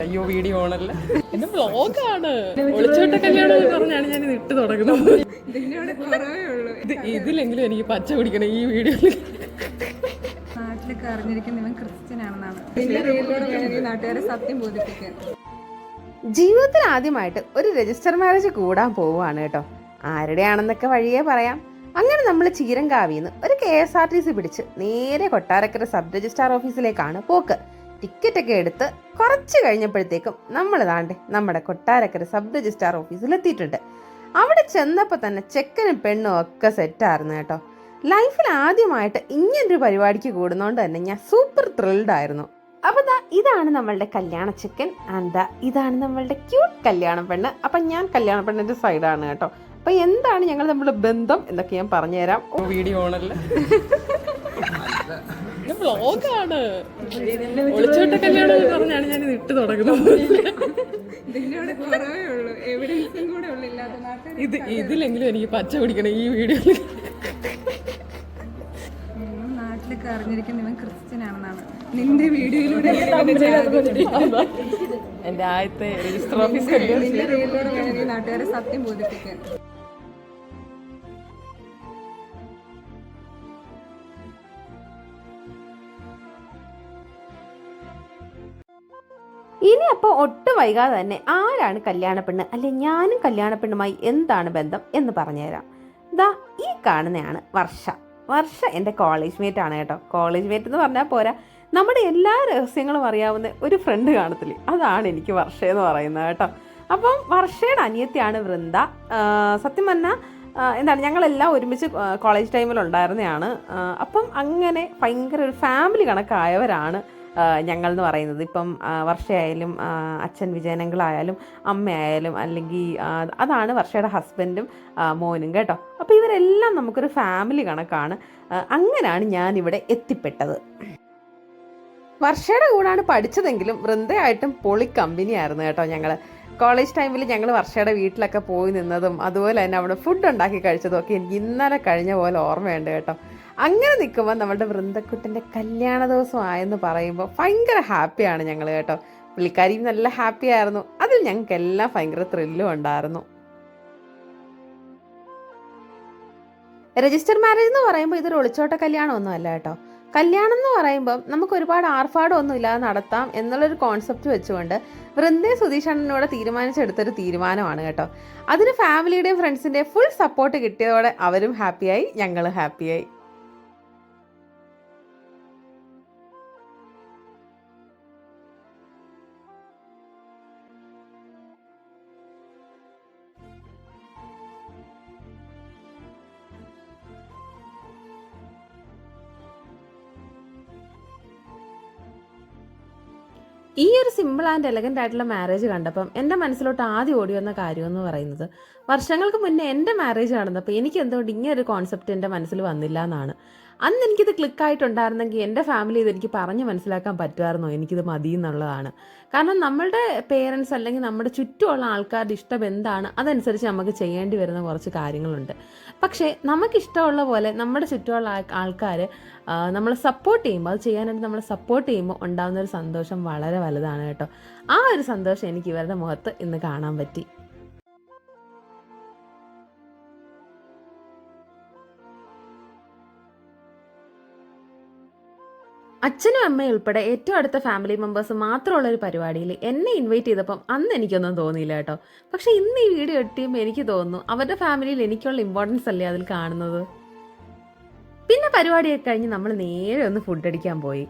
അയ്യോ വീഡിയോ ഓണല്ല എന്റെ വ്ളോഗാണ് ഒളിച്ചോട്ട കല്യാണം എന്ന് പറഞ്ഞാണ് ഞാൻ ഇത് ഇട്ട് തുടങ്ങുന്നത്. ഇതിലെങ്കിലും എനിക്ക് പച്ച പിടിക്കണം ഈ വീഡിയോയിൽ. നാട്ടിലൊക്കെ അറിഞ്ഞിരിക്കുന്ന ഇവൻ ക്രിസ്ത്യൻ ആണെന്നാണ് നാട്ടുകാരെ സത്യം ബോധിപ്പിക്കാൻ. ജീവിതത്തിൽ ആദ്യമായിട്ട് ഒരു രജിസ്റ്റർ മാരേജ് കൂടാൻ പോവുകയാണ് കേട്ടോ. ആരുടെയാണെന്നൊക്കെ വഴിയേ പറയാം. അങ്ങനെ നമ്മൾ ചീരങ്കാവിന്ന് ഒരു KSRTC പിടിച്ച് നേരെ കൊട്ടാരക്കര സബ് രജിസ്ട്രാർ ഓഫീസിലേക്കാണ് പോക്ക്. ടിക്കറ്റൊക്കെ എടുത്ത് കുറച്ച് കഴിഞ്ഞപ്പോഴത്തേക്കും നമ്മൾ താണ്ടെ നമ്മുടെ കൊട്ടാരക്കര സബ് രജിസ്ട്രാർ ഓഫീസിൽ എത്തിയിട്ടുണ്ട്. അവിടെ ചെന്നപ്പോൾ തന്നെ ചെക്കനും പെണ്ണും ഒക്കെ സെറ്റായിരുന്നു കേട്ടോ. ലൈഫിൽ ആദ്യമായിട്ട് ഇങ്ങനൊരു പരിപാടിക്ക് കൂടുന്നതുകൊണ്ട് തന്നെ ഞാൻ സൂപ്പർ ത്രിൽഡ് ആയിരുന്നു. അപ്പോൾ ഇതാണ് നമ്മളുടെ കല്യാണ ചെക്കൻ ആൻഡ് ഇതാണ് നമ്മളുടെ ക്യൂട്ട് കല്യാണ പെണ്ണ്. അപ്പം ഞാൻ കല്യാണ പെണ്ണിൻ്റെ സൈഡാണ് കേട്ടോ. അപ്പം എന്താണ് ഞങ്ങൾ തമ്മിലുള്ള ബന്ധം എന്നൊക്കെ ഞാൻ പറഞ്ഞുതരാം. വീഡിയോ ഓണല്ല വ്ളോഗാണ് ഒളിച്ചോട്ട കല്യാണം എന്ന് പറഞ്ഞാണ് ഞാൻ ഇത് ഇട്ട് തുടങ്ങുന്നത്. ഇതിലെങ്കിലും എനിക്ക് പച്ച പിടിക്കണം ഈ വീഡിയോയിൽ. നാട്ടിലൊക്കെ അറിഞ്ഞിരിക്കുന്ന ഇവൻ ക്രിസ്ത്യൻ ആണെന്നാണ് നിന്റെ വീഡിയോയിലൂടെ എന്റെ ആദ്യത്തെ രജിസ്റ്റർ ഓഫീസ് നാട്ടുകാരെ സത്യം ബോധിപ്പിക്കാൻ. ഇനി അപ്പോൾ ഒട്ടും വൈകാതെ തന്നെ ആരാണ് കല്യാണ പെണ്ണ്, അല്ലെ ഞാനും കല്യാണ പെണ്ണുമായി എന്താണ് ബന്ധം എന്ന് പറഞ്ഞുതരാം. ഈ കാണുന്നതാണ് വർഷ എൻ്റെ കോളേജ് മേറ്റ് ആണ് കേട്ടോ. കോളേജ് മേറ്റ് എന്ന് പറഞ്ഞാൽ പോരാ, നമ്മുടെ എല്ലാ രഹസ്യങ്ങളും അറിയാവുന്ന ഒരു ഫ്രണ്ട് കാണത്തില്ലേ, അതാണ് എനിക്ക് വർഷ എന്ന് പറയുന്നത് കേട്ടോ. അപ്പം വർഷയുടെ അനിയത്തിയാണ് വൃന്ദ. സത്യം പറഞ്ഞാൽ എന്താണ് ഞങ്ങളെല്ലാം ഒരുമിച്ച് കോളേജ് ടൈമിലുണ്ടായിരുന്നതാണ്. അപ്പം അങ്ങനെ ഭയങ്കര ഒരു ഫാമിലി കണക്കായവരാണ് ഞങ്ങൾ എന്ന് പറയുന്നത്. ഇപ്പം വർഷയായാലും അച്ഛൻ വിജയനങ്ങളായാലും അമ്മയായാലും അല്ലെങ്കിൽ അതാണ് വർഷയുടെ ഹസ്ബൻഡും മോനും കേട്ടോ. അപ്പോൾ ഇവരെല്ലാം നമുക്കൊരു ഫാമിലി കണക്കാണ്. അങ്ങനെയാണ് ഞാനിവിടെ എത്തിപ്പെട്ടത്. വർഷയുടെ കൂടാണ് പഠിച്ചതെങ്കിലും വൃന്ദയായിട്ടും പൊളി കമ്പനിയായിരുന്നു കേട്ടോ. ഞങ്ങൾ കോളേജ് ടൈമിൽ ഞങ്ങൾ വർഷയുടെ വീട്ടിലൊക്കെ പോയി നിന്നതും അതുപോലെ തന്നെ അവിടെ ഫുഡ് ഉണ്ടാക്കി കഴിച്ചതും ഒക്കെ എനിക്ക് ഇന്നലെ കഴിഞ്ഞ പോലെ ഓർമ്മയുണ്ട് കേട്ടോ. അങ്ങനെ നിൽക്കുമ്പോൾ നമ്മുടെ വൃന്ദക്കുട്ടൻ്റെ കല്യാണ ദിവസം ആയെന്ന് പറയുമ്പോൾ ഭയങ്കര ഹാപ്പിയാണ് ഞങ്ങൾ കേട്ടോ. പുള്ളിക്കാരിയും നല്ല ഹാപ്പി ആയിരുന്നു. അതിൽ ഞങ്ങൾക്കെല്ലാം ഭയങ്കര ത്രില്ലും ഉണ്ടായിരുന്നു. രജിസ്റ്റർ മാരേജ് എന്ന് പറയുമ്പോൾ ഇതൊരു ഒളിച്ചോട്ട കല്യാണമൊന്നും അല്ല കേട്ടോ. കല്യാണം എന്ന് പറയുമ്പം നമുക്ക് ഒരുപാട് ആർഭാടമൊന്നും ഇല്ലാതെ നടത്താം എന്നുള്ളൊരു കോൺസെപ്റ്റ് വെച്ചുകൊണ്ട് വൃന്ദയും സുധീഷണ്ണനോട് തീരുമാനിച്ചെടുത്തൊരു തീരുമാനമാണ് കേട്ടോ. അതിന് ഫാമിലിയുടെയും ഫ്രണ്ട്സിൻ്റെയും ഫുൾ സപ്പോർട്ട് കിട്ടിയതോടെ അവരും ഹാപ്പിയായി, ഞങ്ങളും ഹാപ്പിയായി. ഈ ഒരു സിമ്പിൾ ആൻഡ് എലഗൻ്റ് ആയിട്ടുള്ള മാരേജ് കണ്ടപ്പം എൻ്റെ മനസ്സിലോട്ട് ആദ്യം ഓടി വന്ന കാര്യം എന്ന് പറയുന്നത്, വർഷങ്ങൾക്ക് മുന്നേ എൻ്റെ മാരേജ് നടന്നപ്പോൾ എനിക്ക് എന്തുകൊണ്ട് ഇങ്ങനൊരു കോൺസെപ്റ്റ് എൻ്റെ മനസ്സിൽ വന്നില്ല എന്നാണ്. അന്ന് എനിക്കിത് ക്ലിക്കായിട്ടുണ്ടായിരുന്നെങ്കിൽ എൻ്റെ ഫാമിലി ഇതെനിക്ക് പറഞ്ഞ് മനസ്സിലാക്കാൻ പറ്റുമായിരുന്നോ എനിക്കിത് മതി എന്നുള്ളതാണ്. കാരണം നമ്മളുടെ പേരൻസ് അല്ലെങ്കിൽ നമ്മുടെ ചുറ്റുമുള്ള ആൾക്കാരുടെ ഇഷ്ടം എന്താണ് അതനുസരിച്ച് നമുക്ക് ചെയ്യേണ്ടി വരുന്ന കുറച്ച് കാര്യങ്ങളുണ്ട്. പക്ഷേ നമുക്കിഷ്ടമുള്ള പോലെ നമ്മുടെ ചുറ്റുമുള്ള ആൾക്കാർ നമ്മളെ സപ്പോർട്ട് ചെയ്യുമ്പോൾ, അത് ചെയ്യാനായിട്ട് നമ്മളെ സപ്പോർട്ട് ചെയ്യുമ്പോൾ ഉണ്ടാകുന്ന ഒരു സന്തോഷം വളരെ വലുതാണ് കേട്ടോ. ആ ഒരു സന്തോഷം എനിക്ക് ഇവരുടെ മുഖത്ത് ഇന്ന് കാണാൻ പറ്റി. അച്ഛനും അമ്മയും ഉൾപ്പെടെ ഏറ്റവും അടുത്ത ഫാമിലി മെമ്പേഴ്സ് മാത്രമുള്ള ഒരു പരിപാടിയിൽ എന്നെ ഇൻവൈറ്റ് ചെയ്തപ്പം അന്ന് എനിക്കൊന്നും തോന്നിയില്ല കേട്ടോ. പക്ഷെ ഇന്ന് ഈ വീഡിയോ എട്ടിയുമ്പോൾ എനിക്ക് തോന്നുന്നു അവരുടെ ഫാമിലിയിൽ എനിക്കുള്ള ഇമ്പോർട്ടൻസ് അല്ലേ അതിൽ കാണുന്നത്. പിന്നെ പരിപാടിയൊക്കെ കഴിഞ്ഞ് നമ്മൾ നേരെ ഒന്ന് ഫുഡ് അടിക്കാൻ പോയി.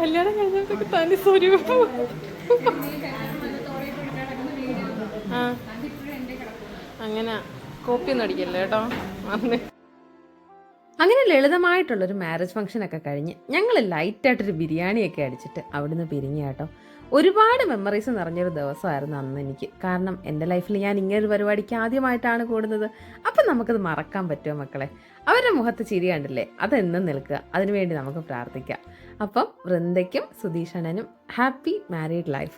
കല്യാണം കഴിഞ്ഞപ്പോഴത്തേക്ക് തനി സ്വരൂപം. അങ്ങനെ കോപ്പിയൊന്നും അടിക്കല്ലേ കേട്ടോ. അങ്ങനെ ലളിതമായിട്ടുള്ളൊരു മാരേജ് ഫംഗ്ഷനൊക്കെ കഴിഞ്ഞ് ഞങ്ങൾ ലൈറ്റായിട്ടൊരു ബിരിയാണിയൊക്കെ അടിച്ചിട്ട് അവിടുന്ന് പിരിഞ്ഞു കേട്ടോ. ഒരുപാട് മെമ്മറീസ് നിറഞ്ഞൊരു ദിവസമായിരുന്നു അന്ന് എനിക്ക്. കാരണം എൻ്റെ ലൈഫിൽ ഞാൻ ഇങ്ങനൊരു പരിപാടിക്ക് ആദ്യമായിട്ടാണ് കൂടുന്നത്. അപ്പം നമുക്കത് മറക്കാൻ പറ്റുമോ മക്കളെ? അവരുടെ മുഖത്ത് ചിരി കണ്ടില്ലേ, അതെന്നും നിൽക്കുക. അതിനുവേണ്ടി നമുക്ക് പ്രാർത്ഥിക്കാം. അപ്പം വൃന്ദയ്ക്കും സുധീഷണ്ണനും ഹാപ്പി മാരീഡ് ലൈഫ്.